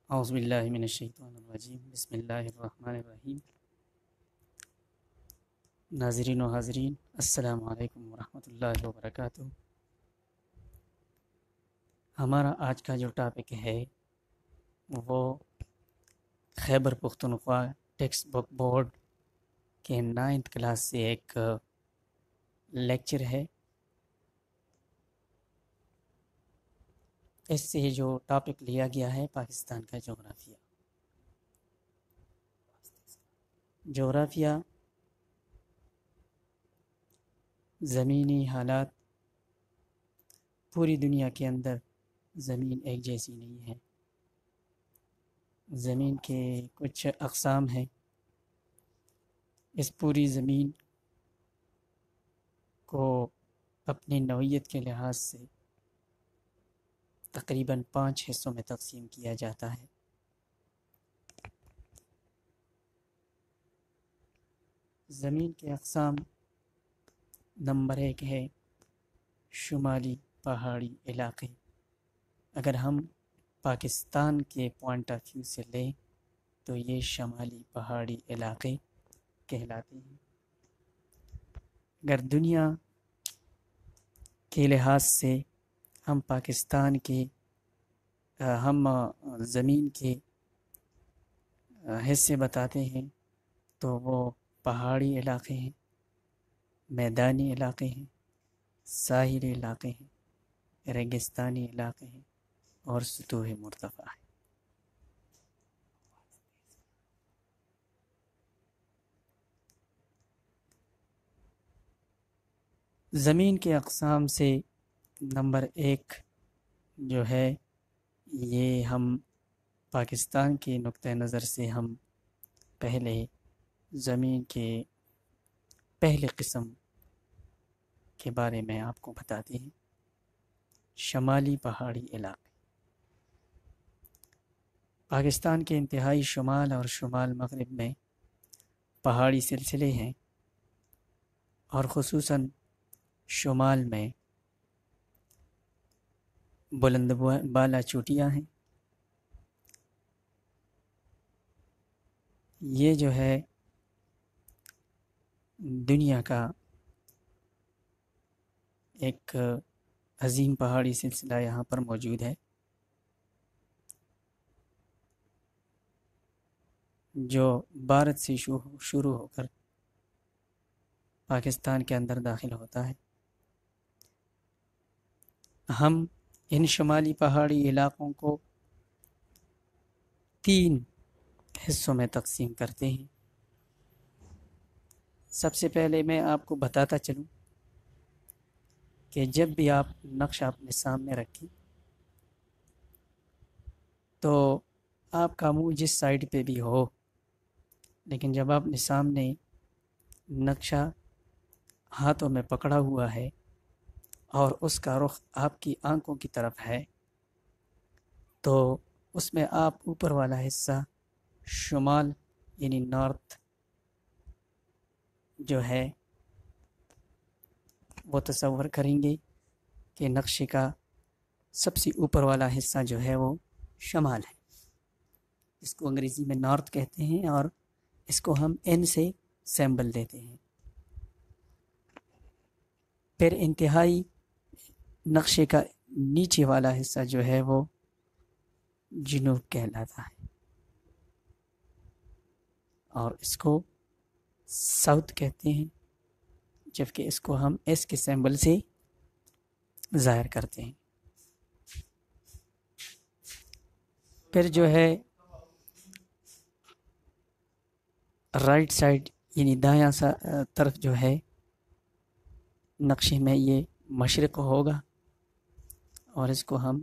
اعوذ باللہ من الشیطان الرجیم بسم اللہ الرحمن الرحیم۔ ناظرین و حاضرین، السلام علیکم ورحمۃ اللہ وبرکاتہ۔ ہمارا آج کا جو ٹاپک ہے وہ Khyber Pakhtunkhwa text book board کے 9th کلاس سے ایک لیکچر ہے۔ اس سے جو ٹاپک لیا گیا ہے پاکستان کا جغرافیہ۔ جغرافیہ زمینی حالات، پوری دنیا کے اندر زمین ایک جیسی نہیں ہے۔ زمین کے کچھ اقسام ہیں۔ اس پوری زمین کو اپنی نوعیت کے لحاظ سے تقریباً 5 حصوں میں تقسیم کیا جاتا ہے۔ زمین کے اقسام، نمبر 1 ہے شمالی پہاڑی علاقے۔ اگر ہم پاکستان کے پوائنٹ آف ویو سے لیں تو یہ شمالی پہاڑی علاقے کہلاتے ہیں۔ اگر دنیا کے لحاظ سے ہم پاکستان کے ہم زمین کے حصے بتاتے ہیں تو وہ پہاڑی علاقے ہیں، میدانی علاقے ہیں، ساحلی علاقے ہیں، ریگستانی علاقے ہیں اور سطوح مرتفع ہے۔ زمین کے اقسام سے نمبر 1 جو ہے، یہ ہم پاکستان کے نقطہ نظر سے ہم پہلے زمین کے پہلے قسم کے بارے میں آپ کو بتاتے ہیں۔ شمالی پہاڑی علاقے پاکستان کے انتہائی شمال اور شمال مغرب میں پہاڑی سلسلے ہیں، اور خصوصاً شمال میں بلند بالا چوٹیاں ہیں۔ یہ جو ہے دنیا کا ایک عظیم پہاڑی سلسلہ یہاں پر موجود ہے، جو بھارت سے شروع ہو کر پاکستان کے اندر داخل ہوتا ہے۔ ہم ان شمالی پہاڑی علاقوں کو 3 حصوں میں تقسیم کرتے ہیں۔ سب سے پہلے میں آپ کو بتاتا چلوں کہ جب بھی آپ نقشہ اپنے سامنے رکھیں تو آپ کا منہ جس سائڈ پہ بھی ہو، لیکن جب آپ نے سامنے نقشہ ہاتھوں میں پکڑا ہوا ہے اور اس کا رخ آپ کی آنکھوں کی طرف ہے، تو اس میں آپ اوپر والا حصہ شمال یعنی نارتھ جو ہے وہ تصور کریں گے کہ نقشے کا سب سے اوپر والا حصہ جو ہے وہ شمال ہے۔ اس کو انگریزی میں نارتھ کہتے ہیں اور اس کو ہم این سے سمبل دیتے ہیں۔ پھر انتہائی نقشے کا نیچے والا حصہ جو ہے وہ جنوب کہلاتا ہے، اور اس کو ساؤتھ کہتے ہیں، جبکہ اس کو ہم ایس کے سمبل سے ظاہر کرتے ہیں۔ پھر جو ہے رائٹ سائڈ یعنی دایاں طرف جو ہے نقشے میں یہ مشرق ہوگا، اور اس کو ہم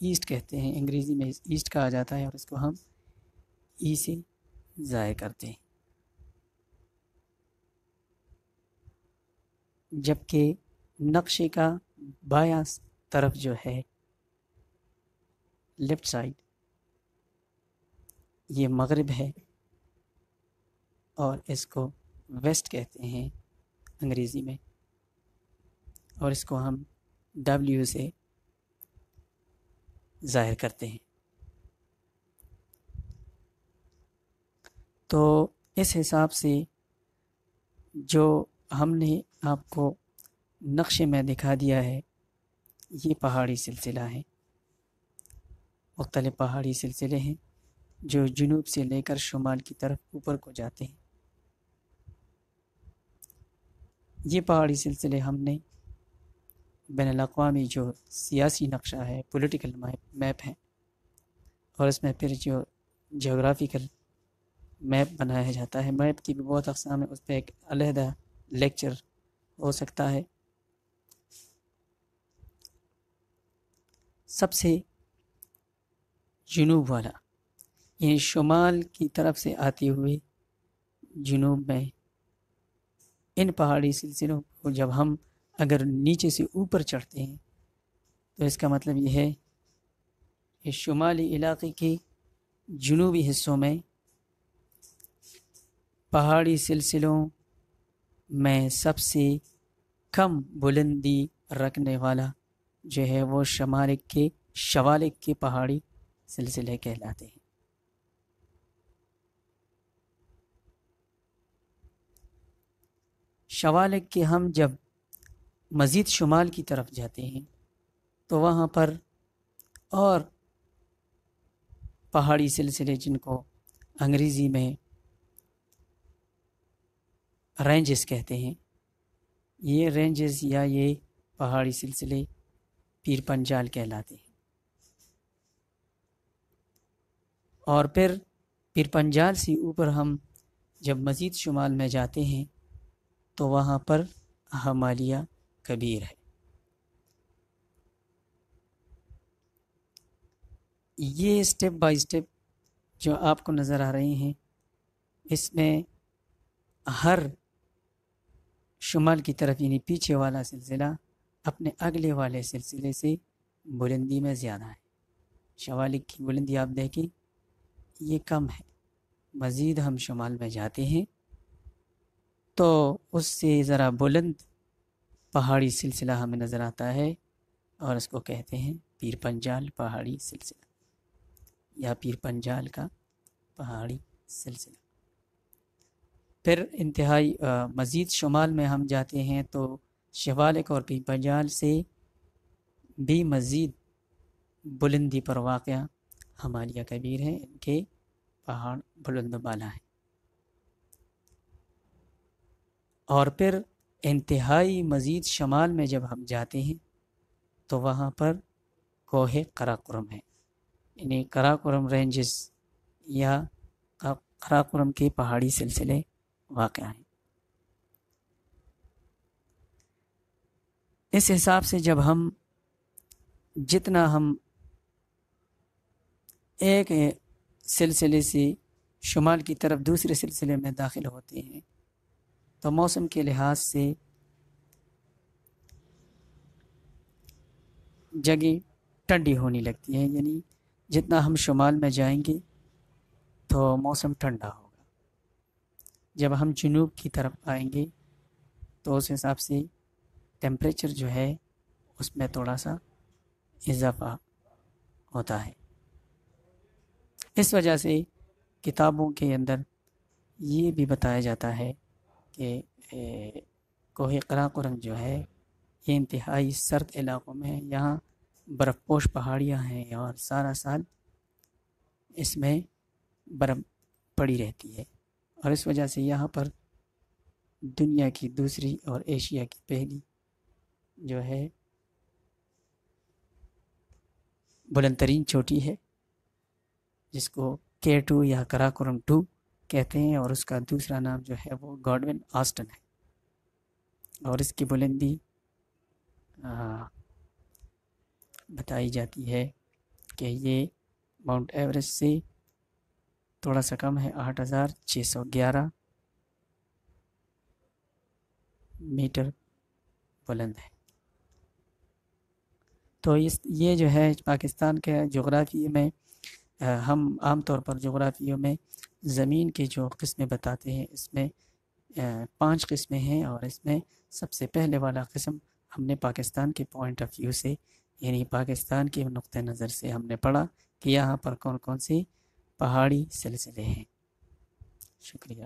ایسٹ کہتے ہیں، انگریزی میں ایسٹ کہا جاتا ہے، اور اس کو ہم ای سے ظاہر کرتے ہیں۔ جبکہ نقشے کا بایاں طرف جو ہے لیفٹ سائڈ، یہ مغرب ہے، اور اس کو ویسٹ کہتے ہیں انگریزی میں، اور اس کو ہم ڈبلیو سے ظاہر کرتے ہیں۔ تو اس حساب سے جو ہم نے آپ کو نقشے میں دکھا دیا ہے یہ پہاڑی سلسلہ ہے، مختلف پہاڑی سلسلے ہیں جو جنوب سے لے کر شمال کی طرف اوپر کو جاتے ہیں۔ یہ پہاڑی سلسلے ہم نے بین الاقوامی جو سیاسی نقشہ ہے، پولیٹیکل میپ ہے، اور اس میں پھر جو جغرافیکل میپ بنایا جاتا ہے، میپ کی بھی بہت اقسام ہے، اس پہ ایک علیحدہ لیکچر ہو سکتا ہے۔ سب سے جنوب والا یعنی شمال کی طرف سے آتے ہوئے جنوب میں ان پہاڑی سلسلوں کو جب ہم اگر نیچے سے اوپر چڑھتے ہیں تو اس کا مطلب یہ ہے کہ شمالی علاقے کے جنوبی حصوں میں پہاڑی سلسلوں میں سب سے کم بلندی رکھنے والا جو ہے وہ شمالک کے پہاڑی سلسلے کہلاتے ہیں۔ شمالک کے ہم جب مزید شمال کی طرف جاتے ہیں تو وہاں پر اور پہاڑی سلسلے جن کو انگریزی میں رینجز کہتے ہیں، یہ رینجز یا یہ پہاڑی سلسلے پیر پنجال کہلاتے ہیں۔ اور پھر پیر پنجال سے اوپر ہم جب مزید شمال میں جاتے ہیں تو وہاں پر ہمالیہ کبیر ہے۔ یہ سٹیپ بائی سٹیپ جو آپ کو نظر آ رہے ہیں اس میں ہر شمال کی طرف یعنی پیچھے والا سلسلہ اپنے اگلے والے سلسلے سے بلندی میں زیادہ ہے۔ شمالک کی بلندی آپ دیکھیں یہ کم ہے، مزید ہم شمال میں جاتے ہیں تو اس سے ذرا بلند پہاڑی سلسلہ ہمیں نظر آتا ہے اور اس کو کہتے ہیں پیر پنجال پہاڑی سلسلہ یا پیر پنجال کا پہاڑی سلسلہ۔ پھر انتہائی مزید شمال میں ہم جاتے ہیں تو شمالک اور پیر پنجال سے بھی مزید بلندی پر واقع ہمالیہ کبیر ہے، ان کے پہاڑ بلند بالا ہیں۔ اور پھر انتہائی مزید شمال میں جب ہم جاتے ہیں تو وہاں پر کوہ قراقرم ہے، یعنی قراقرم رینجز یا قراقرم کے پہاڑی سلسلے واقع ہیں۔ اس حساب سے جب ہم جتنا ہم ایک سلسلے سے شمال کی طرف دوسرے سلسلے میں داخل ہوتے ہیں تو موسم کے لحاظ سے جگہ ٹھنڈی ہونے لگتی ہے، یعنی جتنا ہم شمال میں جائیں گے تو موسم ٹھنڈا ہوگا، جب ہم جنوب کی طرف آئیں گے تو اس حساب سے ٹیمپریچر جو ہے اس میں تھوڑا سا اضافہ ہوتا ہے۔ اس وجہ سے کتابوں کے اندر یہ بھی بتایا جاتا ہے کہ کوہ قراقرم جو ہے یہ انتہائی سرد علاقوں میں ہے، یہاں برف پوش پہاڑیاں ہیں اور سارا سال اس میں برف پڑی رہتی ہے، اور اس وجہ سے یہاں پر دنیا کی دوسری اور ایشیا کی پہلی جو ہے بلند ترین چوٹی ہے جس کو K2 یا قراقرم 2 کہتے ہیں، اور اس کا دوسرا نام جو ہے وہ گاڈون آسٹن ہے، اور اس کی بلندی بتائی جاتی ہے کہ یہ ماؤنٹ ایوریسٹ سے تھوڑا سا کم ہے، 8611 میٹر بلند ہے۔ تو یہ جو ہے پاکستان کے جغرافیے میں ہم عام طور پر جغرافیوں میں زمین کے جو قسمیں بتاتے ہیں اس میں 5 قسمیں ہیں، اور اس میں سب سے پہلے والا قسم ہم نے پاکستان کے پوائنٹ آف ویو سے یعنی پاکستان کے نقطہ نظر سے ہم نے پڑھا کہ یہاں پر کون کون سے پہاڑی سلسلے ہیں۔ شکریہ.